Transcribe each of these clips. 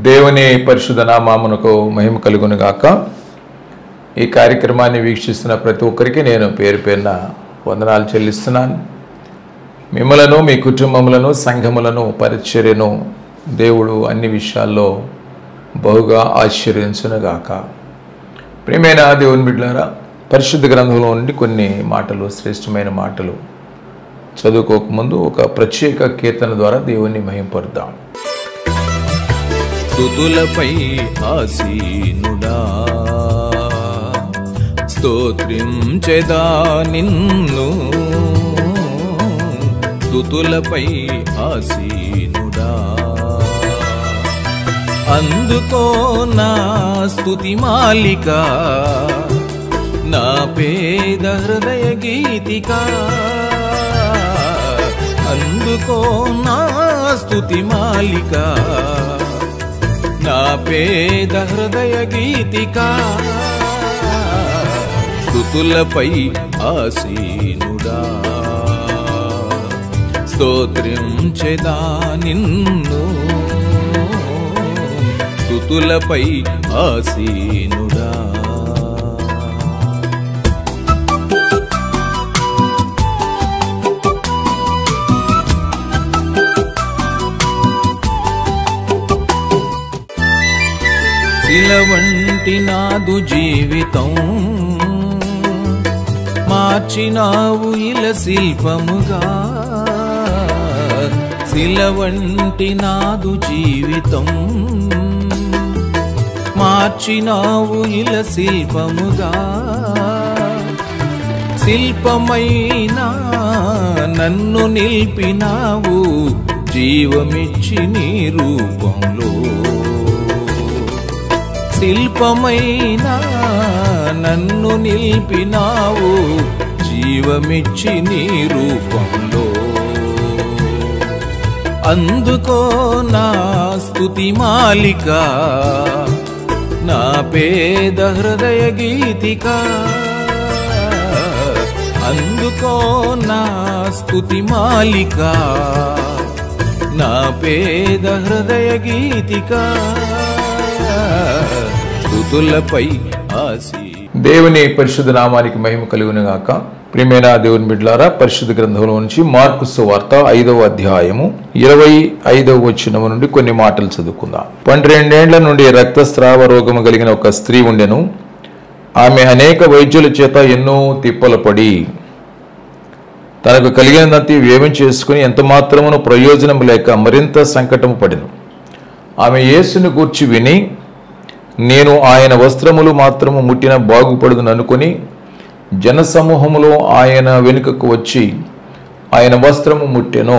దేవుని పరిశుద్ధ నామమునకు మహిమ కలుగును గాక. ఈ కార్యక్రమాన్ని వీక్షిస్తున్న ప్రతి ఒక్కరికి నేను పేరు పేరున వందనాలు చెల్లిస్తున్నాను. మిమ్మలను, మీ కుటుంబములను, సంఘములను, పరిచర్యను దేవుడు అన్ని విషయాల్లో బహుగా ఆశీర్వదించును గాక. ప్రియమైన దేవుని బిడ్డలారా, పరిశుద్ధ గ్రంథంలో నుండి కొన్ని మాటలు, శ్రేష్టమైన మాటలు చదువుకోకముందు ఒక ప్రత్యేక కీర్తన ద్వారా దేవుణ్ణి మహింపరుద్దాం. స్తుతులపై ఆసీనుడా, స్తోత్రించెదా నిన్ను. స్తుతులపై ఆసీనుడా, అందుకో నా స్తుతి మాలిక, నా పేద హృదయ గీతిక. అందుకో నా స్తుతి మాలిక, నా పేద హృదయ గీతిక. స్తుతులపై ఆసీనుడా, స్తోత్రించెదా నిన్ను. స్తుతులపై ఆసీనుడా. శిల వంటి నాదు జీవితం మార్చినావు ఇల శిల్పముగా. శిల వంటి నాదు జీవితం మార్చినావు ఇల శిల్పముగా. శిల్పమైనా నన్ను నిలిపినావు జీవమిచ్చి నీ రూపంలో. శిల్పమైనా నన్ను నిలిపినావు జీవమిచ్చి నీ రూపంలో. అందుకో నా స్తుతి మాలిక, నా పేద హృదయ గీతిక. అందుకో నా స్తుతి మాలిక, నా పేద హృదయ గీతిక. స్తుతులపై ఆసీ. దేవుని పరిశుద్ధ నామానికి మహిమ కలుగును గాక. ప్రియమైన దేవుని బిడ్డలారా, పరిశుద్ధ గ్రంథంలో నుంచి మార్కు సువార్త 5వ అధ్యాయము 25వ వచనం నుండి కొన్ని మాటలు చదువుకుందాం. 12 ఏండ్ల నుండి రక్తస్రావ రోగము కలిగిన ఒక స్త్రీ ఉండెను. ఆమె అనేక వైద్యుల చేత ఎన్నో తిప్పలు పడి తనకు కలిగినదంతా వ్యయం చేసుకుని ఎంత మాత్రమును ప్రయోజనం లేక మరింత సంకటము పడెను. ఆమె యేసుని గూర్చి విని, నేను ఆయన వస్త్రములు మాత్రము ముట్టిన బాగుపడుదును అనుకుని జనసమూహములో ఆయన వెనుకకు వచ్చి ఆయన వస్త్రము ముట్టెను.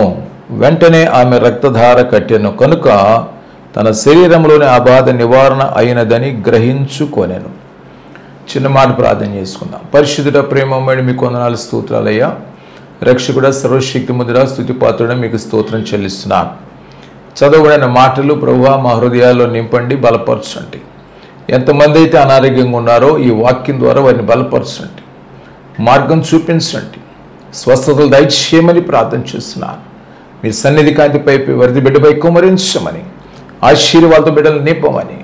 వెంటనే ఆమె రక్తధార కట్టెను కనుక తన శరీరంలోని ఆ బాధ నివారణ అయినదని గ్రహించుకొనెను. చిన్న మాట ప్రార్థన చేసుకుందాం. పరిశుద్ధుడ, ప్రేమమడి మీకు వందనాలు, స్తోత్రాలయ్యా. రక్షకుడ, సర్వశక్తిమంతుడా, స్తుతిపాత్రుడ, మీకు స్తోత్రం చెల్లిస్తున్నాను. చదవబడిన మాటలు ప్రభువా మా హృదయాల్లో నింపండి, బలపరచండి. ఎంతమంది అయితే అనారోగ్యంగా ఉన్నారో ఈ వాక్యం ద్వారా వారిని బలపరచండి, మార్గం చూపించండి, స్వస్థతలు దయచేయమని ప్రార్థన చేస్తున్నాను. మీ సన్నిధి కాంతిపై వరది బిడ్డపై కుమరించమని, ఆశీర్వాద బిడ్డలు నింపమని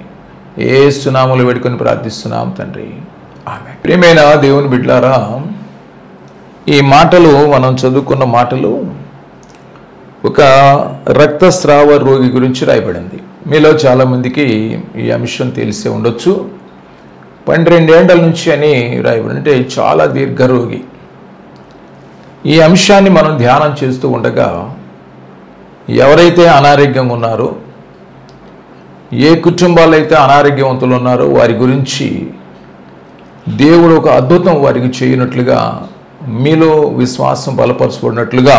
యేసు నామములో వేడుకొని ప్రార్థిస్తున్నాం తండ్రి, ఆమేన్. ప్రియమైన దేవుని బిడ్డలారా, ఈ మాటలు మనం చదువుకున్న మాటలు ఒక రక్తస్రావ రోగి గురించి రాయబడింది. మీలో చాలామందికి ఈ అంశం తెలిసే ఉండొచ్చు. 12 ఏండ్ల నుంచి అని రాయబడి, అంటే చాలా దీర్ఘరోగి. ఈ అంశాన్ని మనం ధ్యానం చేస్తూ ఉండగా ఎవరైతే అనారోగ్యంగా ఉన్నారో, ఏ కుటుంబాలు అయితే అనారోగ్యవంతులు ఉన్నారో వారి గురించి దేవుడు ఒక అద్భుతం వారికి చేయనట్లుగా, మీలో విశ్వాసం బలపరచబడినట్లుగా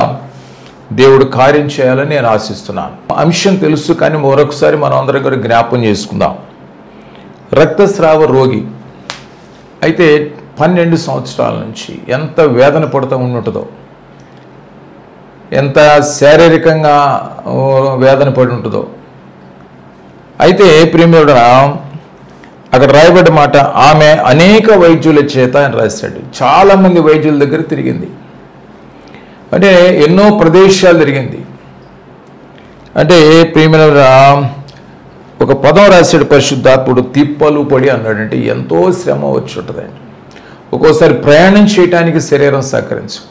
దేవుడు కార్యం చేయాలని నేను ఆశిస్తున్నాను. అంశం తెలుసు, కానీ మరొకసారి మనం అందరం కూడా జ్ఞాపకం చేసుకుందాం. రక్తస్రావ రోగి అయితే 12 సంవత్సరాల నుంచి ఎంత వేదన పడుతూ ఉంటుందో, ఎంత శారీరకంగా వేదన పడి ఉంటుందో. అయితే ప్రియమైన అక్కడ రాయబడ్డ మాట, ఆమె అనేక వైద్యుల చేత అని రాశాడు. చాలామంది వైద్యుల దగ్గర తిరిగింది. అంటే ఎన్నో ప్రదేశాలు తిరిగింది. అంటే ప్రియమైన ఒక పదం రాశాడు పరిశుద్ధాత్ముడు, తిప్పలు పడి అన్నాడంటే ఎంతో శ్రమ వచ్చి ఉంటుందండి. ఒక్కోసారి ప్రయాణం చేయడానికి శరీరం సహకరించు,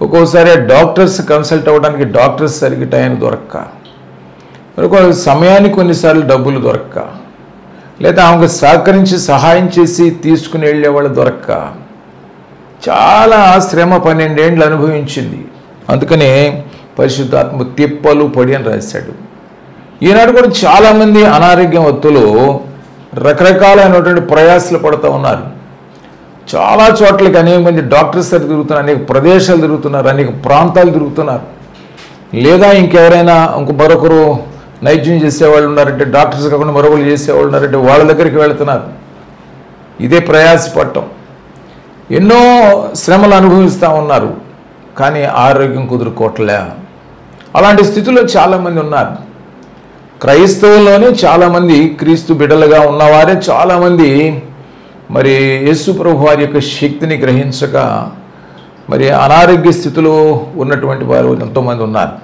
ఒక్కోసారి డాక్టర్స్ కన్సల్ట్ అవ్వడానికి డాక్టర్స్ సరిగ్గా టైం దొరక్క, ఒక సమయానికి కొన్నిసార్లు డబ్బులు దొరక్క, లేదా ఆమెకు సహకరించి సహాయం చేసి తీసుకుని వెళ్ళేవాళ్ళు దొరక్క చాలా శ్రమ 12 ఏళ్ళు అనుభవించింది. అందుకనే పరిశుద్ధాత్మ తిప్పలు పడి అని రాశాడు. ఈనాడు కూడా చాలామంది అనారోగ్యవంతులు రకరకాలైనటువంటి ప్రయాసాలు పడుతూ ఉన్నారు. చాలా చోట్లకి అనేక మంది డాక్టర్స్ తిరుగుతున్నారు, అనేక ప్రదేశాలు తిరుగుతున్నారు, అనేక ప్రాంతాలు తిరుగుతున్నారు. లేదా ఇంకెవరైనా మరొకరు నైద్యం చేసేవాళ్ళు ఉన్నారంటే, డాక్టర్స్ కాకుండా మరొకరు చేసేవాళ్ళు ఉన్నారంటే వాళ్ళ దగ్గరికి వెళుతున్నారు. ఇదే ప్రయాసపడటం, ఎన్నో శ్రమలు అనుభవిస్తూ ఉన్నారు, కానీ ఆరోగ్యం కుదురుకోవట్లే. అలాంటి స్థితిలో చాలామంది ఉన్నారు. క్రైస్తవుల్లోనే చాలామంది, క్రీస్తు బిడ్డలుగా ఉన్నవారే చాలామంది మరి యేసు ప్రభు వారి యొక్క శక్తిని గ్రహించక మరి అనారోగ్య స్థితిలో ఉన్నటువంటి వారు ఎంతోమంది ఉన్నారు.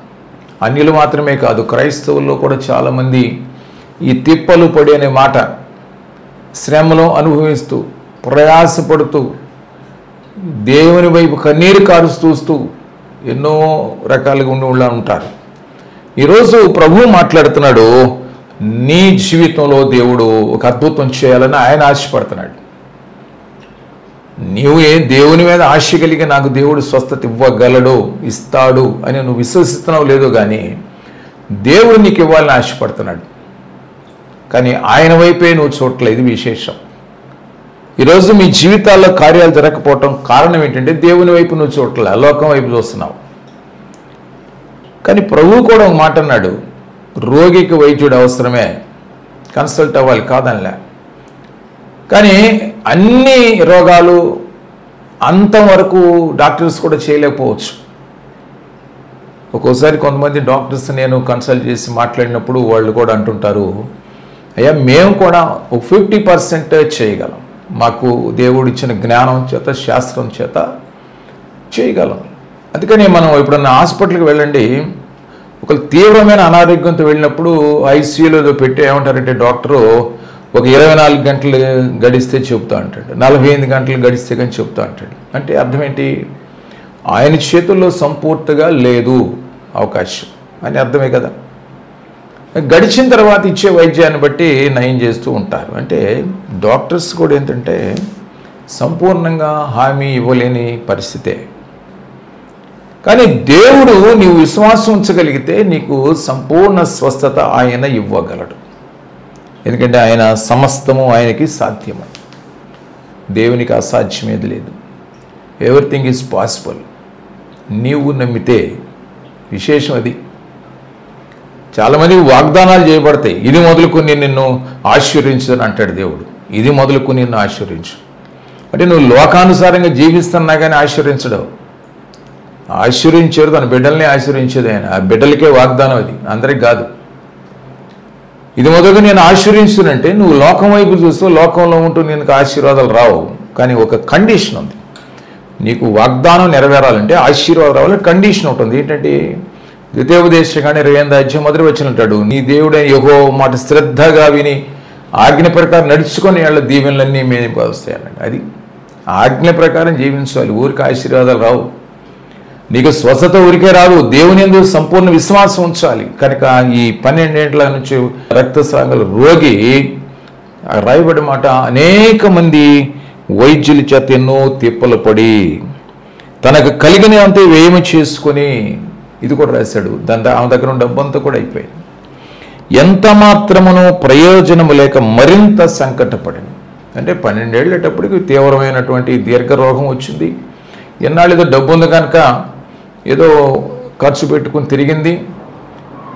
అన్యులు మాత్రమే కాదు, క్రైస్తవుల్లో కూడా చాలామంది ఈ తిప్పలు పడి అనే మాట, శ్రమలో అనుభవిస్తూ ప్రయాసపడుతూ దేవుని వైపు కన్నీరు కారుస్తూ ఎన్నో రకాలుగా ఉండి ఉంటారు. ఈరోజు ప్రభువు మాట్లాడుతున్నాడు, నీ జీవితంలో దేవుడు ఒక అద్భుతం చేయాలని ఆయన ఆశపడుతున్నాడు. నీవు దేవుని మీద ఆశ కలిగి నాకు దేవుడు స్వస్థత ఇవ్వగలడు, ఇస్తాడు అని నువ్వు విశ్వసిస్తున్నావు లేదో కానీ దేవుడు నీకు ఇవ్వాలని ఆశపడుతున్నాడు. కానీ ఆయన వైపే నువ్వు చూడట్లేదు. ఇది విశేషం. ఈరోజు మీ జీవితాల్లో కార్యాలు జరగకపోవటం కారణం ఏంటంటే దేవుని వైపు నువ్వు చూడట్లే, లోకం వైపు చూస్తున్నావు. కానీ ప్రభువు కూడా ఒక మాట అన్నాడు, రోగికి వైద్యుడు అవసరమే, కన్సల్ట్ అవ్వాలి కాదనిలే. కానీ అన్ని రోగాలు అంతవరకు డాక్టర్స్ కూడా చేయలేకపోవచ్చు. ఒక్కోసారి కొంతమంది డాక్టర్స్ నేను కన్సల్ట్ చేసి మాట్లాడినప్పుడు వాళ్ళు కూడా అంటుంటారు, అయ్యా మేము కూడా ఒక 50% చేయగలం, మాకు దేవుడు ఇచ్చిన జ్ఞానం చేత శాస్త్రం చేత చేయగలం. అందుకని మనం ఎప్పుడన్నా హాస్పిటల్కి వెళ్ళండి, ఒక తీవ్రమైన అనారోగ్యంతో వెళ్ళినప్పుడు ఐసీయూలో పెట్టి ఏమంటారంటే డాక్టరు ఒక 24 గంటలు గడిస్తే చెప్తా అంటాడు, 48 గంటలు గడిస్తే కానీ చెప్తా అంటాడు. అంటే అర్థం ఏంటి? ఆయన చేతుల్లో సంపూర్తిగా లేదు అవకాశం అని అర్థమే కదా. గడిచిన తర్వాత ఇచ్చే వైద్యాన్ని బట్టి నయం చేస్తూ ఉంటారు. అంటే డాక్టర్స్ కూడా ఏంటంటే సంపూర్ణంగా హామీ ఇవ్వలేని పరిస్థితే. కానీ దేవుడు నీవు విశ్వాసం ఉంచగలిగితే నీకు సంపూర్ణ స్వస్థత ఆయన ఇవ్వగలడు. ఎందుకంటే ఆయన సమస్తము ఆయనకి సాధ్యము, దేవునికి అసాధ్యమేది లేదు. Everything is possible. నీవు నమ్మితే విశేషం అది. చాలామంది వాగ్దానాలు చేయబడతాయి, ఇది మొదలుకొని నిన్ను ఆశీర్వించదని అంటాడు దేవుడు. ఇది మొదలుకొని నిన్ను ఆశీర్వించు అంటే నువ్వు లోకానుసారంగా జీవిస్తున్నా కానీ ఆశీర్వించడం. ఆశీర్వించారు తన బిడ్డల్ని ఆశీర్వించేది ఆయన. ఆ బిడ్డలకే వాగ్దానం అది, అందరికి కాదు. ఇది మొదలుగా నేను ఆశీర్వించునంటే నువ్వు లోకం వైపు చూస్తూ లోకంలో ఉంటూ నీకు ఆశీర్వాదాలు రావు. కానీ ఒక కండిషన్ ఉంది, నీకు వాగ్దానం నెరవేరాలంటే ఆశీర్వాదం రావాలంటే కండిషన్ ఉంటుంది. ఏంటంటే ద్వితీయోపదేశకాండం 28వ అధ్యాయం మొదటి వచనం అంటాడు, నీ దేవుడైన యెహోవా మాట శ్రద్ధగా విని ఆజ్ఞ ప్రకారం నడుచుకొని వాళ్ళ దీవెనలన్నీ మీద వస్తాయి అన్నాడు. అది ఆజ్ఞ ప్రకారం జీవించాలి, ఊరికి ఆశీర్వాదాలు రావు. నీకు స్వస్థత ఊరికే రాదు, దేవుని యందు సంపూర్ణ విశ్వాసం ఉంచాలి. కనుక ఈ 12 ఏళ్ల నుంచి రక్తస్రావాల రోగి రాయబడి మాట, అనేక మంది వైద్యుల చేత ఎన్నో తిప్పలు పడి తనకు కలిగినంత వ్యయం చేసుకొని, ఇది కూడా రాశాడు, ఆమె దగ్గర ఉన్న డబ్బంతా కూడా అయిపోయింది. ఎంత మాత్రమును ప్రయోజనము లేక మరింత సంకటపడింది. అంటే 12 ఏళ్ళేటప్పటికి తీవ్రమైనటువంటి దీర్ఘ రోగం వచ్చింది. ఎన్నాళ్ళు ఏదో డబ్బు ఉంది కనుక ఏదో ఖర్చు పెట్టుకుని తిరిగింది,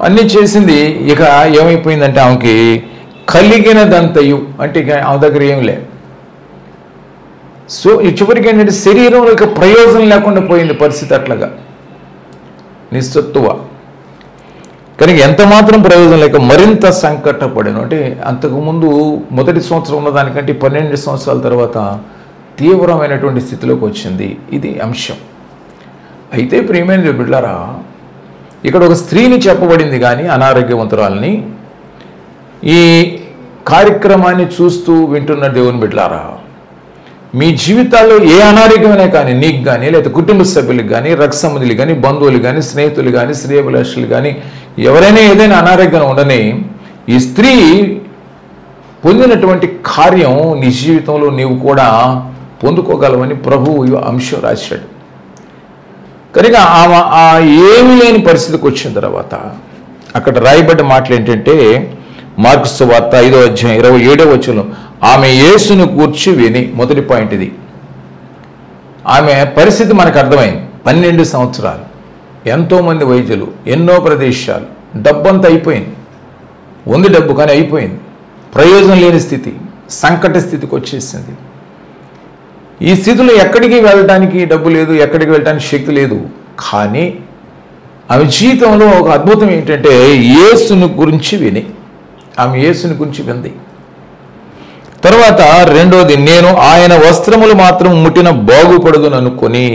అన్నీ చేసింది. ఇక ఏమైపోయిందంటే ఆమెకి కలిగినదంతయు, అంటే ఇక ఆమె దగ్గర ఏం లేదు. సో ఈ చివరికి ఏంటంటే శరీరంలో ఇక ప్రయోజనం లేకుండా పోయింది పరిస్థితి. అట్లాగా నిస్సత్తువ. కనుక ఎంత మాత్రం ప్రయోజనం లేక మరింత సంకటపడాను. అంటే అంతకుముందు మొదటి సంవత్సరం ఉన్నదానికంటే 12 సంవత్సరాల తర్వాత తీవ్రమైనటువంటి స్థితిలోకి వచ్చింది. ఇది అంశం. అయితే ప్రియమైన బిడ్డలారా, ఇక్కడ ఒక స్త్రీని చెప్పబడింది కానీ అనారోగ్యవంతురాలని, ఈ కార్యక్రమాన్ని చూస్తూ వింటున్న దేవుని బిడ్డలారా, మీ జీవితాల్లో ఏ అనారోగ్యమైనా కానీ నీకు కానీ, లేదా కుటుంబ సభ్యులకు కానీ, రక్త సంబంధులు కానీ, బంధువులు కానీ, స్నేహితులు కానీ, శ్రేయభిలాషులు కానీ, ఎవరైనా ఏదైనా అనారోగ్యం ఉండని, ఈ స్త్రీ పొందినటువంటి కార్యం నీ జీవితంలో నీవు కూడా పొందుకోగలవని ప్రభువు అంశం రాశాడు. కనుక ఆ ఏమీ లేని పరిస్థితికి వచ్చిన తర్వాత అక్కడ రాయబడ్డ మాటలు ఏంటంటే, మార్కు సువార్త 5వ అధ్యాయం 27వ వచనం, ఆమె యేసును కూర్చి విని, మొదటి పాయింట్ ఇది. ఆమె పరిస్థితి మనకు అర్థమైంది. 12 సంవత్సరాలు, ఎంతోమంది వైద్యులు, ఎన్నో ప్రదేశాలు, డబ్బంతా అయిపోయింది. ఉంది డబ్బు కానీ అయిపోయింది. ప్రయోజనం లేని స్థితి, సంకట స్థితికి వచ్చేసింది. ఈ స్థితిలో ఎక్కడికి వెళ్ళడానికి డబ్బు లేదు, ఎక్కడికి వెళ్ళడానికి శక్తి లేదు. కానీ ఆమె జీవితంలో ఒక అద్భుతం ఏంటంటే, యేసుని గురించి విని, ఆమె యేసుని గురించి వింది. తర్వాత రెండోది, నేను ఆయన వస్త్రములు మాత్రం ముట్టిన బాగుపడదు అనుకొని.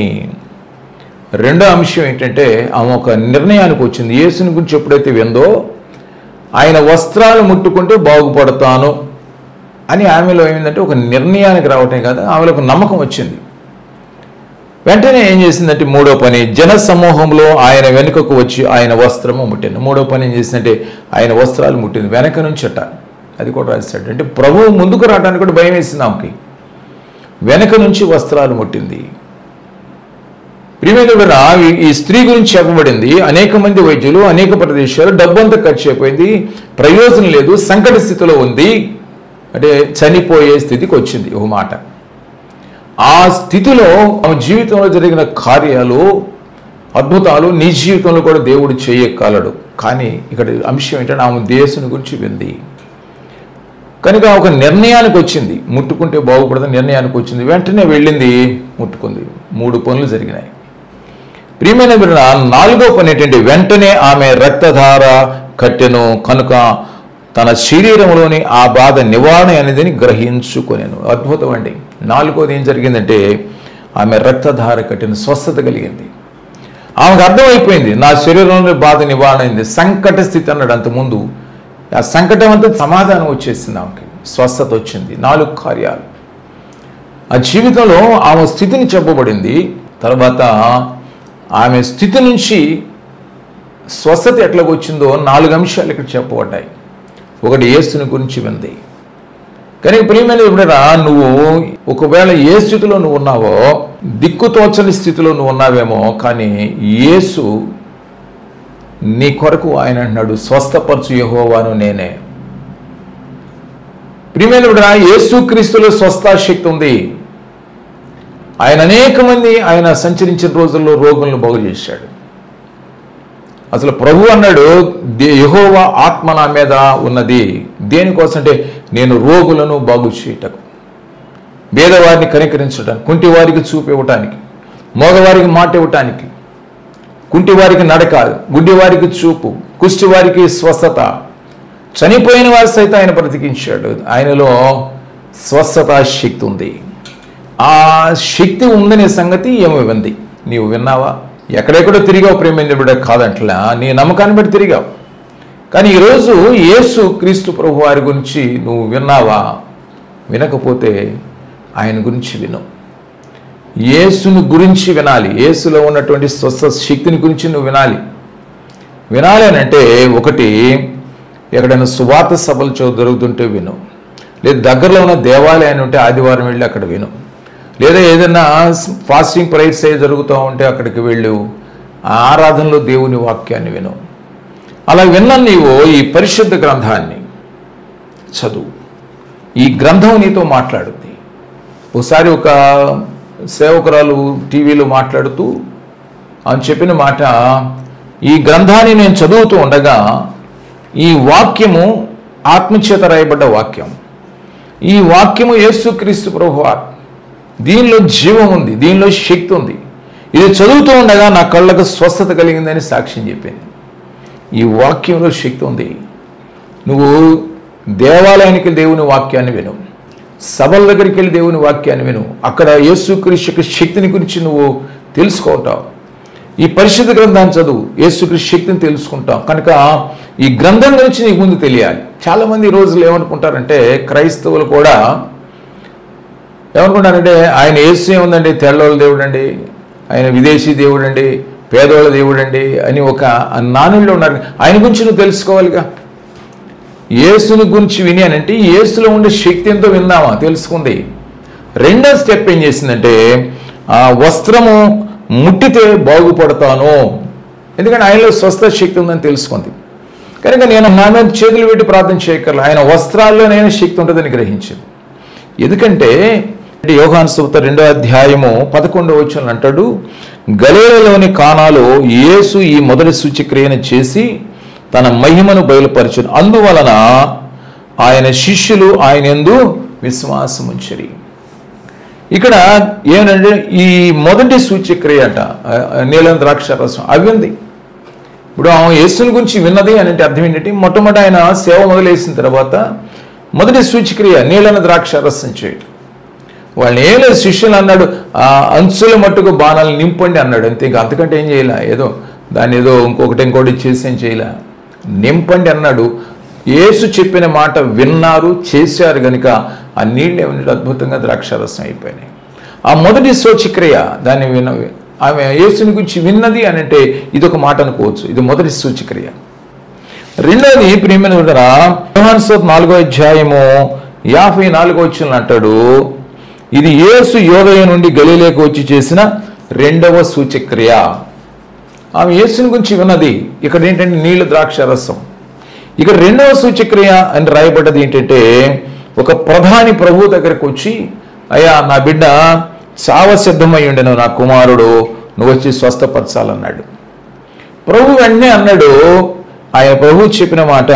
రెండో అంశం ఏంటంటే, ఆమె ఒక నిర్ణయానికి వచ్చింది. యేసుని గురించి ఎప్పుడైతే విందో, ఆయన వస్త్రాలు ముట్టుకుంటే బాగుపడతాను అని ఆమెలో ఏమిందంటే ఒక నిర్ణయానికి రావటం కాదు, ఆమెలో ఒక నమ్మకం వచ్చింది. వెంటనే ఏం చేసిందంటే, మూడో పని, జన సమూహంలో ఆయన వెనుకకు వచ్చి ఆయన వస్త్రము ముట్టింది. మూడో పని ఏం చేసిందంటే, ఆయన వస్త్రాలు ముట్టింది వెనక నుంచి అట్ట. అది కూడా రాశాడు. అంటే ప్రభువు ముందుకు రావడానికి కూడా భయం వేసింది ఆమెకి. వెనక నుంచి వస్త్రాలు ముట్టింది. ప్రియమైన ఈ స్త్రీ గురించి చెప్పబడింది, అనేక మంది వైద్యులు, అనేక ప్రదేశాలు, డబ్బంతా ఖర్చు అయిపోయింది, ప్రయోజనం లేదు, సంకట స్థితిలో ఉంది, అంటే చనిపోయే స్థితికి వచ్చింది. ఒక మాట, ఆ స్థితిలో ఆమె జీవితంలో జరిగిన కార్యాలు, అద్భుతాలు నీ జీవితంలో కూడా దేవుడు చేయగలడు. కానీ ఇక్కడ అంశం ఏంటంటే, ఆమె యేసుని గురించి వింది కనుక ఒక నిర్ణయానికి వచ్చింది. ముట్టుకుంటే బాగుపడదని నిర్ణయానికి వచ్చింది. వెంటనే వెళ్ళింది, ముట్టుకుంది. 3 పనులు జరిగినాయి. ప్రియమైన బిడ్డ, 4వ పని ఏంటంటే, వెంటనే ఆమె రక్తధార కట్టెను కనుక తన శరీరంలోని ఆ బాధ నివారణ అనేది గ్రహించుకొనేను. అద్భుతం అండి. 4వది ఏం జరిగిందంటే, ఆమె రక్తధార కట్టెను, స్వస్థత కలిగింది. ఆమెకు అర్థమైపోయింది, నా శరీరంలో బాధ నివారణ అయింది. సంకట స్థితి అన్నాడు అంతకుముందు, ఆ సంకటం అంతా సమాధానం వచ్చేసింది. ఆమెకి స్వస్థత వచ్చింది. 4 కార్యాలు ఆ జీవితంలో ఆమె స్థితిని చెప్పబడింది. తర్వాత ఆమె స్థితి నుంచి స్వస్థత ఎట్లాగ వచ్చిందో 4 అంశాలు ఇక్కడ చెప్పబడ్డాయి. ఒకటి, యేసుని గురించి వింది. కానీ ప్రియమైన ఎప్పుడైనా నువ్వు ఒకవేళ ఏ స్థితిలో నువ్వు ఉన్నావో, దిక్కుతోచని స్థితిలో నువ్వు ఉన్నావేమో, కానీ యేసు నీ కొరకు ఆయన అంటున్నాడు, స్వస్థపరచు యెహోవాను నేనే. ప్రియమైన ఎప్పుడైనా యేసు క్రీస్తులో స్వస్థశక్తి ఉంది. ఆయన అనేక మంది ఆయన సంచరించిన రోజుల్లో రోగులను బాగు చేశాడు. అసలు ప్రభు అన్నాడు, యెహోవా ఆత్మ నా మీద ఉన్నది. దేనికోసం అంటే, నేను రోగులను బాగు చేయటకు, పేదవారిని కనికరించడానికి, కుంటివారికి చూపు ఇవ్వటానికి, మగవారికి మాట ఇవ్వటానికి, కుంటివారికి నడక, గుడ్డివారికి చూపు, కుష్టివారికి స్వస్థత, చనిపోయిన వారి సైతం ఆయన బ్రతికించాడు. ఆయనలో స్వస్థత శక్తి ఉంది. ఆ శక్తి ఉందనే సంగతి ఏమో వింది. నీవు విన్నావా? ఎక్కడెక్కడో తిరిగావు ప్రేమైన బిడ్డ కాదంట్లా, నీ నమ్మకాన్ని బట్టి తిరిగావు. కానీ ఈరోజు యేసు క్రీస్తు ప్రభు వారి గురించి నువ్వు విన్నావా? వినకపోతే ఆయన గురించి విను. యేసుని గురించి వినాలి. యేసులో ఉన్నటువంటి స్వస్థ శక్తిని గురించి నువ్వు వినాలి. వినాలి అని అంటే, ఒకటి, ఎక్కడైనా సువార్త సభలు జరుగుతుంటే విను, లేదా దగ్గరలో ఉన్న దేవాలయాన్ని ఉంటే ఆదివారం వెళ్ళి అక్కడ విను, లేదా ఏదైనా ఫాస్టింగ్ ప్రేయర్స్ జరుగుతూ ఉంటే అక్కడికి వెళ్ళు, ఆరాధనలో దేవుని వాక్యాన్ని విను. అలా విన్నా నీవు ఈ పరిశుద్ధ గ్రంథాన్ని చదువు. ఈ గ్రంథం నీతో మాట్లాడుద్ది. ఒకసారి ఒక సేవకురాలు టీవీలో మాట్లాడుతూ ఆమె చెప్పిన మాట, ఈ గ్రంథాన్ని నేను చదువుతూ ఉండగా ఈ వాక్యము ఆత్మచేత రాయబడ్డ వాక్యం, ఈ వాక్యము యేసుక్రీస్తు ప్రభువారు, దీనిలో జీవం ఉంది, దీనిలో శక్తి ఉంది. ఇది చదువుతూ ఉండగా నా కళ్ళకు స్వస్థత కలిగిందని సాక్ష్యం చెప్పింది. ఈ వాక్యంలో శక్తి ఉంది. నువ్వు దేవాలయానికి దేవుని వాక్యాన్ని విను, సభల దగ్గరికి వెళ్ళి దేవుని వాక్యాన్ని విను. అక్కడ యేసుక్రీస్తు యొక్క శక్తిని గురించి నువ్వు తెలుసుకుంటావు. ఈ పరిశుద్ధ గ్రంథాన్ని చదువు, యేసుక్రీస్తు శక్తిని తెలుసుకుంటావు. కనుక ఈ గ్రంథం గురించి నీకు ముందు తెలియాలి. చాలామంది ఈ రోజులు ఏమనుకుంటారంటే, క్రైస్తవులు కూడా ఏమనుకుంటారంటే, ఆయన యేసు ఏముందండి, తెల్లవాళ్ళ దేవుడు అండి, ఆయన విదేశీ దేవుడు అండి, పేదవాళ్ళ దేవుడు అండి అని ఒక నానుల్లో ఉన్నారు. ఆయన గురించి నువ్వు తెలుసుకోవాలిగా. యేసుని గురించి వినానంటే యేసులో ఉండే శక్తి ఎంతో విందామా, తెలుసుకుంది. రెండో స్టెప్ ఏం చేసిందంటే, ఆ వస్త్రము ముట్టితే బాగుపడతాను, ఎందుకంటే ఆయనలో స్వస్థ శక్తి ఉందని తెలుసుకుంది. కనుక నేను నా మీద చేతులు పెట్టి ప్రార్థన చేయగలను, ఆయన వస్త్రాల్లోనైనా శక్తి ఉంటుందని గ్రహించింది. ఎందుకంటే యోహాను సువార్త 2వ అధ్యాయము 11వ వచనం అంటాడు, గలిలయలోని కానాలో యేసు ఈ మొదటి సూచక్రియను చేసి తన మహిమను బయలుపరచును, అందువలన ఆయన శిష్యులు ఆయన యందు విశ్వాసం ఉంచిరి. ఇక్కడ ఏమంటే ఈ మొదటి సూచక్రియ అట నీలం ద్రాక్ష రసం అవి ఉంది. ఇప్పుడు యేసుని గురించి విన్నది అని అంటే అర్థం ఏంటంటే, మొట్టమొదటి ఆయన సేవ మొదలేసిన తర్వాత మొదటి సూచక్రియ నీలం ద్రాక్ష రసం చేయటం. వాళ్ళని ఏం లేదు, శిష్యులు అన్నాడు అంచుల మట్టుకు బాణాలు నింపండి అన్నాడు, అంతే. ఇంకా అంతకంటే ఏం చేయలే, ఏదో దాన్ని ఏదో ఇంకోటి చేసి ఏం చేయలే, నింపండి అన్నాడు. యేసు చెప్పిన మాట విన్నారు, చేశారు, కనుక ఆ నీళ్ళు ఏమన్నా అద్భుతంగా ద్రాక్షారసం అయిపోయినాయి. ఆ మొదటి సూచక్రియ దాన్ని ఆమె యేసుని గురించి విన్నది అని అంటే ఇదొక మాట అనుకోవచ్చు, ఇది మొదటి సూచక్రియ. రెండోది ప్రియమైన యోహాను సువార్త 4వ అధ్యాయము 54వ వచనం అంటాడు, ఇది యేసు యోదయ నుండి గలిలయకు వచ్చి చేసిన రెండవ సూచక్రియ. ఆమె యేసుని గురించి విన్నది. ఇక్కడ ఏంటంటే నీళ్ళు ద్రాక్షారసం. ఇక్కడ రెండవ సూచక్రియ అని రాయబడ్డది ఏంటంటే, ఒక ప్రధాని ప్రభు దగ్గరకు వచ్చి, అయ్యా నా బిడ్డ చావసిద్ధమై ఉండెను, నా కుమారుడు, నువ్వు వచ్చి స్వస్థపరచాలన్నాడు. ప్రభు వెంటనే అన్నాడు, ఆయన ప్రభు చెప్పిన మాట,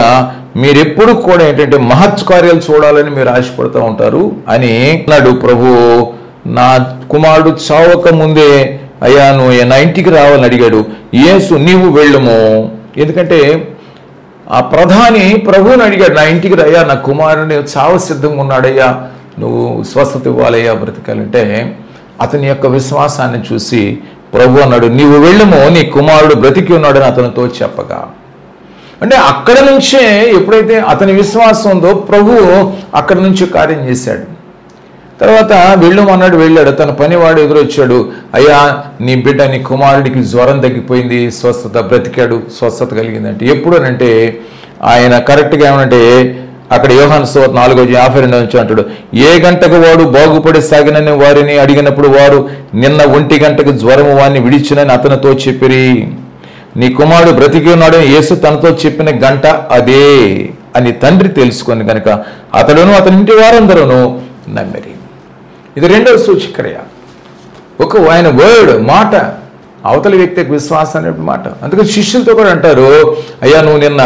మీరెప్పుడు కూడా ఏంటంటే మహత్కార్యాలు చూడాలని మీరు ఆశపడుతూ ఉంటారు అని అన్నాడు. ప్రభు నా కుమారుడు చావక ముందే అయ్యా నువ్వు నా ఇంటికి రావాలని అడిగాడు. యేసు నీవు వెళ్ళము, ఎందుకంటే ఆ ప్రధాని ప్రభువుని అడిగాడు, నా ఇంటికి అయ్యా నా కుమారుని చావ సిద్ధంగా ఉన్నాడయ్యా, నువ్వు స్వస్థత ఇవ్వాలయ్యా బ్రతకాలంటే, అతని యొక్క విశ్వాసాన్ని చూసి ప్రభు అన్నాడు, నీవు వెళ్ళము, నీ కుమారుడు బ్రతికి ఉన్నాడని అతనితో చెప్పగా. అంటే అక్కడ నుంచే ఎప్పుడైతే అతని విశ్వాసం ఉందో ప్రభువు అక్కడ నుంచి కార్యం చేశాడు. తర్వాత వెళ్ళమన్నాడు, వెళ్ళాడు. తన పనివాడు ఎదురొచ్చాడు, అయ్యా నీ బిడ్డ నీ కుమారుడికి జ్వరం తగ్గిపోయింది, స్వస్థత, బ్రతికాడు, స్వస్థత కలిగిందంటే. ఎప్పుడు అనంటే ఆయన కరెక్ట్గా ఏమనంటే అక్కడ యోహాను సువార్త 4:52 నుంచి అంటాడు, ఏ గంటకు వాడు బాగుపడి సాగినని వారిని అడిగినప్పుడు వారు నిన్న 1 గంటకు జ్వరము వాడిని విడిచినని అతనితో చెప్పిరి. నీ కుమారుడు బ్రతికి ఉన్నాడు యేసు తనతో చెప్పిన గంట అదే అని తండ్రి తెలుసుకొని కనుక అతడును అతని ఇంటి వారందరూను నమ్మిరి. ఇది రెండవ సూచక్రియ. ఒక ఆయన వర్డ్, మాట, అవతల వ్యక్తికి విశ్వాసం అనే మాట. అందుకని శిష్యులతో కూడా అంటారు, అయ్యా నువ్వు నిన్న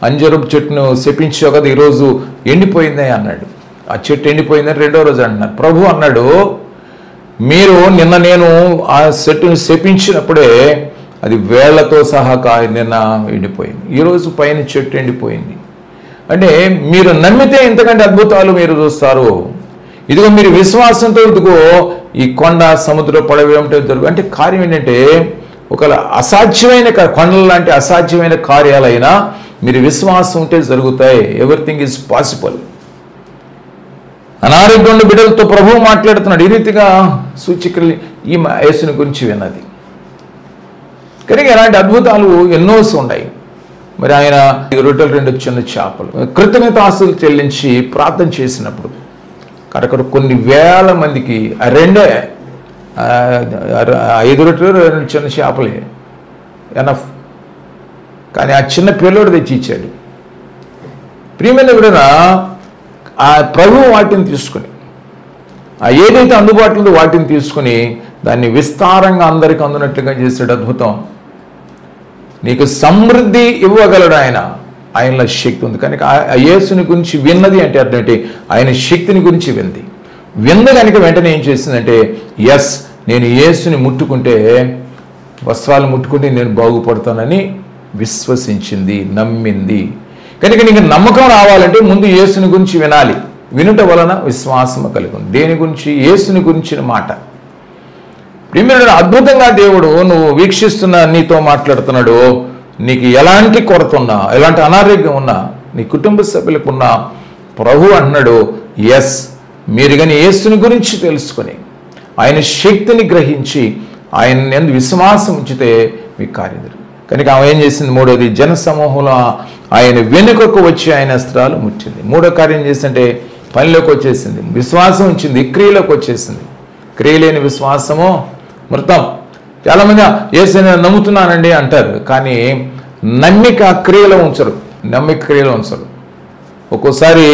అంజరపు చెట్టును శపించావు కదా, ఈరోజు ఎండిపోయిందే అన్నాడు. ఆ చెట్టు ఎండిపోయిందని రెండో రోజు అంటున్నారు. ప్రభు అన్నాడు, మీరు నిన్న నేను ఆ చెట్టును శపించినప్పుడే అది వేళ్లతో సహా నిన్న ఎండిపోయింది, ఈరోజు పైన చెట్టు ఎండిపోయింది. అంటే మీరు నమ్మితే ఇంతకంటే అద్భుతాలు మీరు చూస్తారు. ఇదిగో మీరు విశ్వాసంతో ఇదిగో ఈ కొండ సముద్రం పడవేమిటో జరుగు అంటే కార్యం ఏంటంటే, ఒక అసాధ్యమైన కొండల లాంటి అసాధ్యమైన కార్యాలైనా మీరు విశ్వాసం ఉంటే జరుగుతాయి. Everything is possible. అనారోగ్యం బిడ్డలతో ప్రభువు మాట్లాడుతున్నాడు. ఈ రీతిగా సూచికలు ఈ యేసుని గురించి విన్నది. కనుక ఇలాంటి అద్భుతాలు ఎన్నో ఉన్నాయి. మరి ఆయన రొట్టెలు 2 చిన్న చేపలు కృతజ్ఞతాస్తులు చెల్లించి ప్రార్థన చేసినప్పుడు అక్కడ కొన్ని వేల మందికి 5 రొట్టెలు 2 చిన్న చేపలే ఎనఫ్. కానీ ఆ చిన్న పిల్లోడు తెచ్చి ఇచ్చాడు. ప్రియమైన కూడా ఆ ప్రభువు వాటిని తీసుకుని, ఆ ఏదైతే అందుబాటులో ఉందో వాటిని తీసుకుని దాన్ని విస్తారంగా అందరికీ అందునట్లుగా చేసాడు. అద్భుతం. నీకు సమృద్ధి ఇవ్వగలడు ఆయన. ఆయనలో శక్తి ఉంది. కనుక ఆ యేసుని గురించి విన్నది అంటే అర్థం ఏంటి, ఆయన శక్తిని గురించి వింది కనుక వెంటనే ఏం చేసిందంటే, ఎస్ నేను యేసుని ముట్టుకుంటే, వస్త్రాలు ముట్టుకుంటే నేను బాగుపడతానని విశ్వసించింది, నమ్మింది. కనుక నీకు నమ్మకం రావాలంటే ముందు యేసుని గురించి వినాలి. వినుట వలన విశ్వాసం కలుగుతుంది. దేని గురించి? యేసుని గురించిన మాట. ప్రియమైన అద్భుతంగా దేవుడు నువ్వు వీక్షిస్తున్న నీతో మాట్లాడుతున్నాడు. నీకు ఎలాంటి కొరత ఉన్నా, ఎలాంటి అనారోగ్యం ఉన్నా, నీ కుటుంబ సభ్యులకున్న ప్రభు అన్నాడు, ఎస్, మీరు కానీ యేసుని గురించి తెలుసుకొని ఆయన శక్తిని గ్రహించి ఆయన యందు విశ్వాసం ఉంచితే మీకు కార్యం జరుగుతుంది. కనుక ఆమె ఏం చేసింది? మూడోది, జన సమూహంలో ఆయన వెనుకకు వచ్చి ఆయన అస్త్రాలు ముట్టింది. మూడో కార్యం చేసింటే పనిలోకి వచ్చేసింది, విశ్వాసం ఉంచింది, క్రియలోకి వచ్చేసింది. క్రియలేని విశ్వాసము మృతం. చాలామంది యేసుని నమ్ముతున్నానండి అంటారు, కానీ నమ్మిక క్రియలో ఉంచరు. నమ్మిక క్రియలో ఉంచరు. ఒక్కోసారి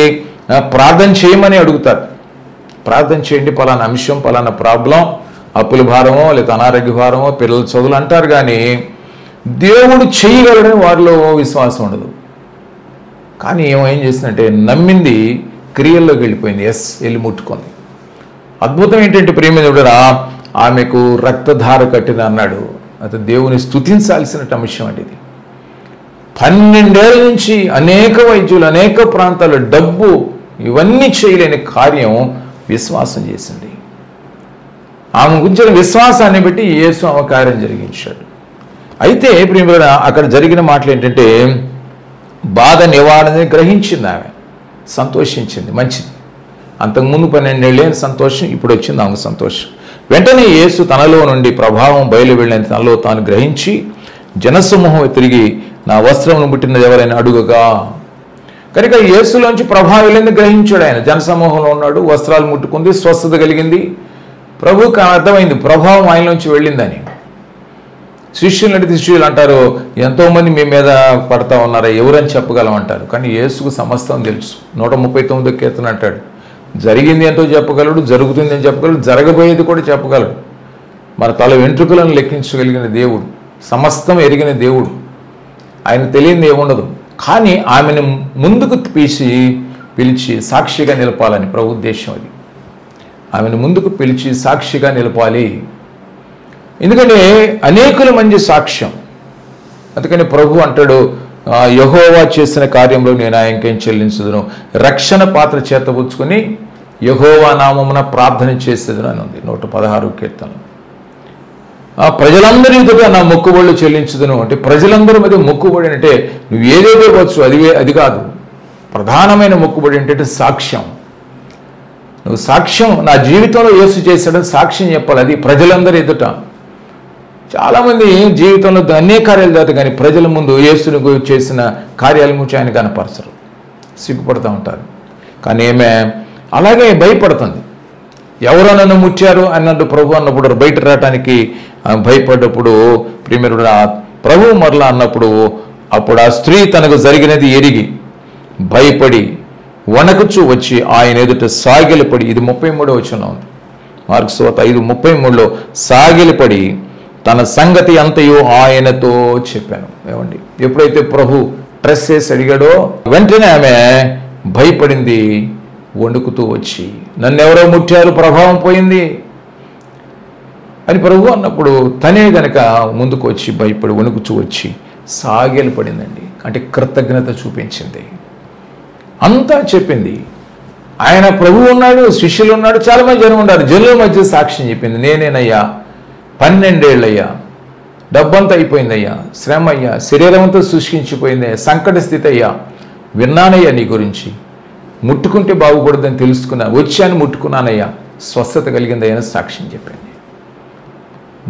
ప్రార్థన చేయమని అడుగుతారు, ప్రార్థన చేయండి పలానా అంశం, పలానా ప్రాబ్లం, అప్పుల భారమో లేదా అనారోగ్య భారమో పిల్లల చదువులు అంటారు, కానీ దేవుడు చేయగలడని వారిలో విశ్వాసం ఉండదు. కానీ ఏం చేసిందంటే నమ్మింది క్రియల్లోకి వెళ్ళిపోయింది. ఎస్, వెళ్ళి ముట్టుకుంది. అద్భుతం ఏంటంటే ప్రియమైనవారా, ఆమెకు రక్తధార కట్టిన అన్నాడు. అది దేవుని స్తుతించాల్సిన అంశం అండి ఇది. 12 ఏళ్ళ నుంచి అనేక వైద్యులు, అనేక ప్రాంతాల్లో డబ్బు ఇవన్నీ చేయలేని కార్యం విశ్వాసం చేసింది. ఆమె గురించిన విశ్వాసాన్ని బట్టి యేసు ఆమె కార్యం జరిగించాడు. అయితే ప్రియమైన అక్కడ జరిగిన మాటలు ఏంటంటే, బాధ నివారణని గ్రహించింది, ఆమె సంతోషించింది, మంచిది. అంతకుముందు 12 ఏళ్ళైన సంతోషం ఇప్పుడు వచ్చింది ఆమెకు సంతోషం. వెంటనే యేసు తనలో నుండి ప్రభావం బయలు వెళ్ళని తనలో తాను గ్రహించి జనసమూహం తిరిగి నా వస్త్రమును ముట్టినది ఎవరైనా అడుగగా. కనుక యేసులోంచి ప్రభావం వెళ్ళింది గ్రహించాడు. ఆయన జనసమూహంలో ఉన్నాడు, వస్త్రాలు ముట్టుకుంది, స్వస్థత కలిగింది. ప్రభువుకి అర్థమైంది ప్రభావం ఆయనలోంచి వెళ్ళిందని. శిష్యులు అడిగితే శిష్యులు అంటారు, ఎంతోమంది మీ మీద పడతా ఉన్నారా, ఎవరని చెప్పగలం అంటారు. కానీ యేసుకు సమస్తం తెలుసు. 139వ కీర్తన అంటాడు, జరిగింది ఎంతో చెప్పగలడు, జరుగుతుంది అని చెప్పగలడు, జరగబోయేది కూడా చెప్పగలడు. మన తల వెంట్రుకలను లెక్కించగలిగిన దేవుడు, సమస్తం ఎరిగిన దేవుడు. ఆయన తెలియనిది ఏముండదు. కానీ ఆమెను ముందుకు పిలిచి సాక్షిగా నిలపాలని ప్రభు ఉద్దేశం. అది ఆమెను ముందుకు పిలిచి సాక్షిగా నిలపాలి. ఎందుకంటే అనేకుల మంది సాక్ష్యం. అందుకని ప్రభు అంటాడు, యెహోవా చేసిన కార్యంలో నేను ఆయనకేం చెల్లించుదును, రక్షణ పాత్ర చేతబుచ్చుకొని యెహోవా నామమున ప్రార్థన చేసేదును అని ఉంది 116వ కీర్తన. ప్రజలందరి ఎదుట నా మొక్కుబడులు చెల్లించుదును అంటే, ప్రజలందరూ మధ్య మొక్కుబడి అంటే నువ్వు ఏదేదో వచ్చు, అది కాదు. ప్రధానమైన మొక్కుబడి ఏంటంటే సాక్ష్యం. నువ్వు సాక్ష్యం, నా జీవితంలో యేసు చేశాడని సాక్ష్యం చెప్పాలి. అది ప్రజలందరి ఎదుట. చాలామంది జీవితంలో అన్ని కార్యాలు జరుగుతాయి, కానీ ప్రజల ముందు యేసుని చేసిన కార్యాల గురించి ఆయన కనపరచరు, సిగ్గుపడుతూ ఉంటారు. కానీ ఏమే అలాగే భయపడుతుంది. ఎవరో నన్ను ముట్టారు అన్నట్టు ప్రభు అన్నప్పుడు బయట రావటానికి భయపడ్డప్పుడు ప్రియమైన ప్రభు మరలా అన్నప్పుడు అప్పుడు ఆ స్త్రీ తనకు జరిగినది ఎరిగి భయపడి వణకుచూ వచ్చి ఆయన ఎదుట సాగిలపడి, ఇది 33వ వచనంలో ఉంది, మార్కు సువార్త 5:33లో సాగిలపడి తన సంగతి అంతయో ఆయనతో చెప్పాను. ఏమండి, ఎప్పుడైతే ప్రభు ట్రెస్ చేసి అడిగాడో వెంటనే ఆమె భయపడింది, వణుకుతూ వచ్చి నన్నెవరో ముట్టారు, ప్రభావం పోయింది అని ప్రభు అన్నప్పుడు తనే గనక ముందుకు వచ్చి భయపడి వణుకుచూ వచ్చి సాగిలపడిందండి. అంటే కృతజ్ఞత చూపించింది, అంతా చెప్పింది. ఆయన ప్రభు ఉన్నాడు, శిష్యులు ఉన్నాడు, చాలామంది జనం ఉన్నారు, జనుల మధ్య సాక్ష్యం చెప్పింది. నేనేనయ్యా, 12 ఏళ్ళయ్యా, డబ్బంతా అయిపోయిందయ్యా, శ్రమ అయ్యా, శరీరం అంతా శుష్కించిపోయిందయ్యా, సంకట స్థితి అయ్యా, విన్నానయ్యా నీ గురించి, ముట్టుకుంటే బాగుపడదని తెలుసుకున్నా, వచ్చాను ముట్టుకున్నానయ్యా, స్వస్థత కలిగిందయ్యా అని సాక్ష్యం చెప్పింది.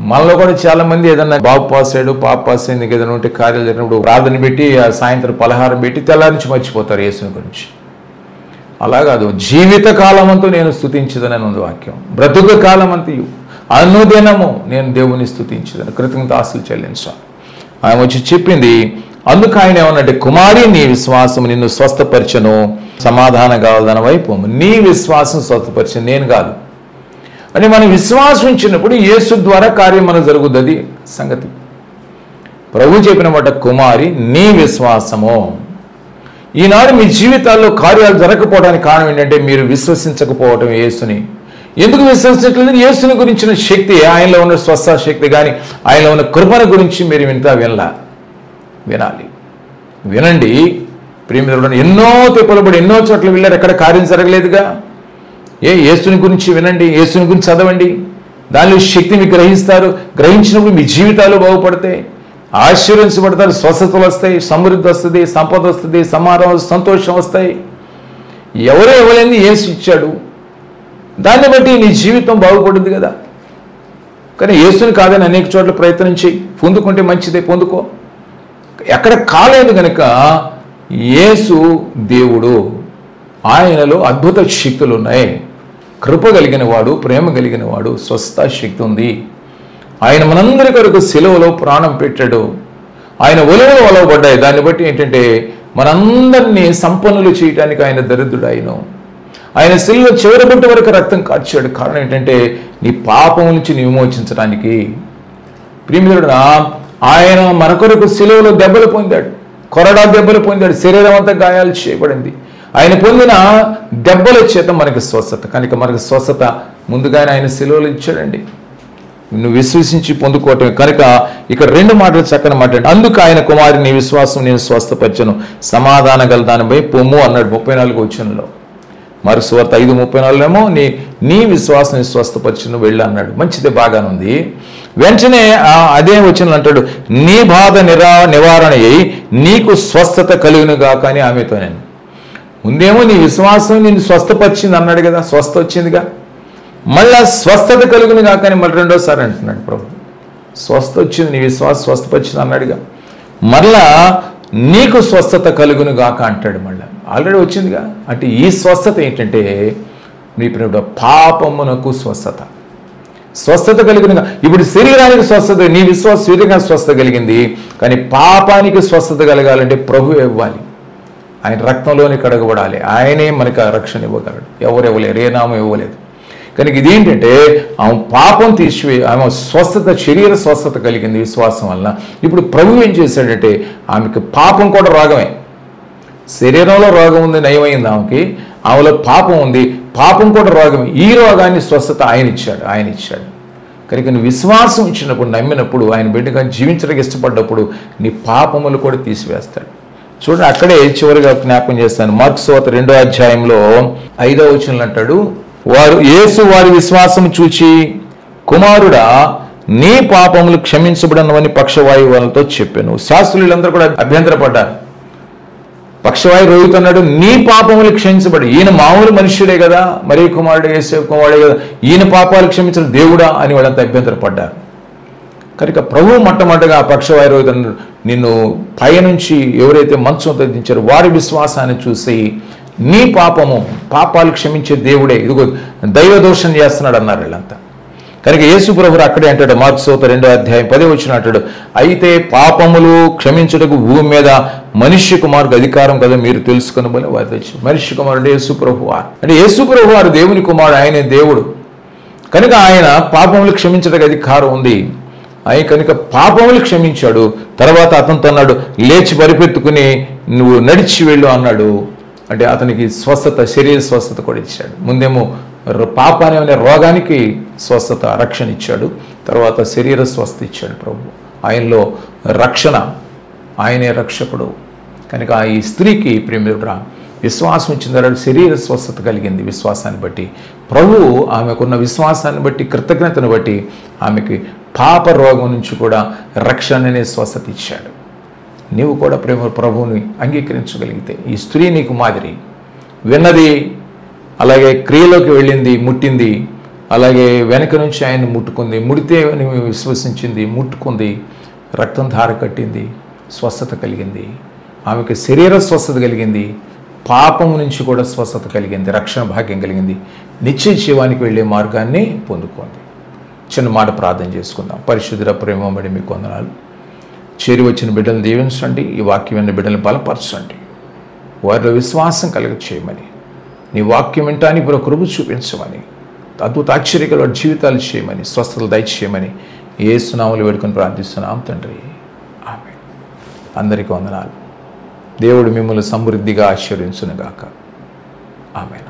మనలో కూడా చాలామంది ఏదన్నా బాబు పాస్ అయ్యాడు, పాప పాస్ అయింది, ఏదైనా ఉంటే కార్యాలు జరిగినప్పుడు ప్రార్థన పెట్టి సాయంత్రం పలహారం పెట్టి తెల్లారించి మర్చిపోతారు యేసుని గురించి. అలా కాదు, జీవిత కాలమంతా నేను స్తుతించదనని ఉంది వాక్యం. బ్రతుకు కాలమంతయు అనుదినము నేను దేవుని స్తుతించదని, కృతజ్ఞతాస్తులు చెల్లించాలి. ఆయన వచ్చి చెప్పింది. అందుకు ఆయన ఏమన్నంటే, కుమారి నీ విశ్వాసం నిన్ను స్వస్థపరచను, సమాధానం కావాలన్న వైపు నీ విశ్వాసం స్వస్థపరచను, నేను కాదు అని మనం విశ్వాసం ఇచ్చినప్పుడు యేసు ద్వారా కార్యం మనకు జరుగుతుంది. అది సంగతి. ప్రభు చెప్పిన మాట, కుమారి నీ విశ్వాసము. ఈనాడు మీ జీవితాల్లో కార్యాలు జరగకపోవడానికి కారణం ఏంటంటే మీరు విశ్వసించకపోవటం యేసుని. ఎందుకు విశ్వసించట్లేదు? యేసుని గురించిన శక్తి, ఆయనలో ఉన్న స్వస్థ శక్తి కానీ ఆయనలో ఉన్న కృపణ గురించి మీరు వినాలి. వినండి ప్రియమిత్రుడు. ఎన్నో తిప్పలబడి ఎన్నో చోట్ల వెళ్ళారు, ఎక్కడ కార్యం జరగలేదుగా. యేసుని గురించి వినండి, యేసుని గురించి చదవండి, దానిలో శక్తి మీకు గ్రహిస్తారు. గ్రహించినప్పుడు మీ జీవితాలు బాగుపడతాయి. ఆశీర్వించబడతారు, స్వస్థతలు వస్తాయి, సమృద్ధి వస్తుంది, సంపద వస్తుంది, సమాధానం, సంతోషం వస్తాయి. ఎవరో ఇవ్వలేని యేసు ఇచ్చాడు. దాన్ని బట్టి నీ జీవితం బాగుపడుతుంది కదా. కానీ యేసుని కాదని అనేక చోట్ల ప్రయత్నం చేయి, పొందుకుంటే మంచిదే, పొందుకో. ఎక్కడ కాలేదు కనుక యేసు దేవుడు, ఆయనలో అద్భుత శక్తులు ఉన్నాయి. కృప కలిగిన వాడు, ప్రేమ కలిగిన వాడు, స్వస్థ శక్తి ఉంది. ఆయన మనందరి కొరకు సిలువలో ప్రాణం పెట్టాడు. ఆయన ఒలువలు ఒలవబడ్డాయి. దాన్ని బట్టి ఏంటంటే మనందరినీ సంపన్నులు చేయడానికి ఆయన దరిద్రుడు. ఆయన సిలువ చివరి బొట్టు వరకు రక్తం కార్చాడు. కారణం ఏంటంటే నీ పాపం నుంచి విమోచించడానికి. ప్రియమిత్రుడా, ఆయన మన కొరకు సిలువలో దెబ్బలు పొందాడు, కొరడా దెబ్బలు పొందాడు, శరీరం అంతా గాయాలు చేయబడింది. ఆయన పొందిన దెబ్బల చేత మనకి స్వస్థత. కనుక మనకి స్వస్థత ముందుగానే ఆయన సిలువలో ఇచ్చాడండి. నువ్వు విశ్వసించి పొందుకోవటం. కనుక ఇక్కడ 2 మాటలు చక్కని మాట్లాడి, అందుకు ఆయన కుమారుని నీ విశ్వాసం నేను స్వస్థపరచను, సమాధాన గల దానిపై పొమ్ము అన్నాడు 34వ వచనంలో. మార్కు సువార్త 5:34 నీ విశ్వాసం స్వస్థపరచను వెళ్ళు అన్నాడు. మంచిదే, బాగానే ఉంది. వెంటనే అదే వచనం అంటాడు, నీ బాధ నివారణ అయ్యి నీకు స్వస్థత కలుగునుగా. కానీ ఆమెతో నేను ముందేమో నీ విశ్వాసం నేను స్వస్థపరిచింది అన్నాడు కదా, స్వస్థ వచ్చిందిగా. మళ్ళా స్వస్థత కలుగునుగా కానీ మళ్ళీ రెండోసారి అంటున్నాడు ప్రభు. స్వస్థ వచ్చింది, నీ విశ్వాసం స్వస్థపరిచింది అన్నాడుగా. మళ్ళా నీకు స్వస్థత కలుగునుగాక అంటాడు. మళ్ళీ ఆల్రెడీ వచ్చిందిగా. అంటే ఈ స్వస్థత ఏంటంటే నీ ప్రేమ పాపమునకు స్వస్థత, స్వస్థత కలిగినగా. ఇప్పుడు శరీరానికి స్వస్థత, నీ విశ్వాస శరీరంగా స్వస్థత కలిగింది. కానీ పాపానికి స్వస్థత కలగాలంటే ప్రభు ఇవ్వాలి. ఆయన రక్తంలోనే కడగబడాలి. ఆయనే మనకు ఆ రక్షణ ఇవ్వగలడు. ఎవరు ఇవ్వలేరు, ఏ నామం ఇవ్వలేదు. కనుక ఇదేంటంటే ఆమె పాపం ఆమె స్వస్థత, శరీర స్వస్థత కలిగింది విశ్వాసం వలన. ఇప్పుడు ప్రభు ఏం చేశాడంటే ఆమెకి పాపం కూడా రోగమే. శరీరంలో రోగం ఉంది, నయమైంది ఆమెకి. ఆమెలో పాపం ఉంది, పాపం కూడా రోగమే. ఈ రోగాన్ని స్వస్థత ఆయన ఇచ్చాడు. కనుక నువ్వు విశ్వాసం ఇచ్చినప్పుడు, నమ్మినప్పుడు, ఆయన బిడ్డగా జీవించడానికి ఇష్టపడ్డప్పుడు నీ పాపములు కూడా తీసివేస్తాడు. చూడండి, అక్కడే చివరిగా జ్ఞాపకం చేస్తాను. మార్కు సువార్త 2వ అధ్యాయంలో 5వ వచనంలో అంటాడు, యేసు వారి విశ్వాసం చూచి, కుమారుడా నీ పాపములు క్షమించబడినవని పక్షవాయువులతో చెప్పాను. శాస్త్రులందరూ కూడా అభ్యంతరపడ్డారు. పక్షవాయు రోగుతున్నాడు, నీ పాపములు క్షమించబడి. ఈయన మామూలు మనుష్యుడే కదా, మరీ కుమారుడు, యేసు కుమారుడే కదా, ఈయన పాపాలు క్షమించడం దేవుడా అని వాళ్ళంతా అభ్యంతరపడ్డారు. కనుక ప్రభు మొట్టమొదటిగా పక్షవాయు రోగుతున్నాడు, నిన్ను పైనుంచి ఎవరైతే మంచం తగ్గించారో వారి విశ్వాసాన్ని చూసి నీ పాపాలు క్షమించే దేవుడే, ఇదిగో దైవ దోషం చేస్తున్నాడు అన్నారు వీళ్ళంతా. కనుక యేసు ప్రభువు అక్కడే అంటాడు, మార్కు సువార్త 2వ అధ్యాయం 10వ వచనం అంటాడు, అయితే పాపములు క్షమించుటకు భూమి మీద మనుష్య కుమారుడు అధికారం కదా మీరు తెలుసుకుని బలి వారి తెచ్చు. మనుష్య కుమారుడు యేసు ప్రభువు అంటే యేసు ప్రభువు వారు దేవుని కుమారుడు, ఆయనే దేవుడు. కనుక ఆయన పాపములు క్షమించడానికి అధికారం ఉంది. ఆయన కనుక పాపములు క్షమించాడు. తర్వాత అతనితో అన్నాడు, లేచి పరిపెత్తుకుని నువ్వు నడిచి వెళ్ళు అన్నాడు. అంటే అతనికి స్వస్థత, శరీర స్వస్థత కూడా ఇచ్చాడు. ముందేమో పాపాన్ని అనే రోగానికి స్వస్థత, రక్షణ ఇచ్చాడు. తర్వాత శరీర స్వస్థ ఇచ్చాడు ప్రభు. ఆయనలో రక్షణ, ఆయనే రక్షకుడు. కనుక ఈ స్త్రీకి ప్రేమికుడా విశ్వాసం ఇచ్చిన తర్వాత శరీర స్వస్థత కలిగింది. విశ్వాసాన్ని బట్టి ప్రభు ఆమెకున్న విశ్వాసాన్ని బట్టి, కృతజ్ఞతను బట్టి ఆమెకి పాప రోగం నుంచి కూడా రక్షణ అనే స్వస్థత ఇచ్చాడు. నీవు కూడా ప్రభువుని అంగీకరించగలిగితే ఈ స్త్రీ నీకు మాదిరి. విన్నది, అలాగే క్రియలోకి వెళ్ళింది, ముట్టింది, అలాగే వెనక నుంచి ఆయన ముట్టుకుంది, ముడితే విశ్వసించింది, ముట్టుకుంది, రక్తం ధార కట్టింది, స్వస్థత కలిగింది. ఆమెకు శరీర స్వస్థత కలిగింది, పాపం నుంచి కూడా స్వస్థత కలిగింది, రక్షణ భాగ్యం కలిగింది, నిత్య జీవానికి వెళ్ళే మార్గాన్ని పొందుకుంది. చిన్న మాట ప్రార్థన చేసుకుందాం. పరిశుద్ధ ప్రేమబడి మీకు వందనాలు. చేరి వచ్చిన బిడ్డలను దీవించండి. ఈ వాక్యం విన్న బిడ్డలను బలపరచండి. వారిలో విశ్వాసం కలుగ చేయమని, నీ వాక్యం వింటానికి ఒక కృప చూపించమని, అద్భుత ఆశ్చర్యకర జీవితాలు చేయమని, స్వస్థతలు దయచేయమని యేసు నామములో వేడుకొని ప్రార్థిస్తున్నాం తండ్రి. ఆమేన్. అందరికీ వందనాలు. దేవుడు మిమ్మల్ని సమృద్ధిగా ఆశీర్వదించునుగాక. ఆమేన్.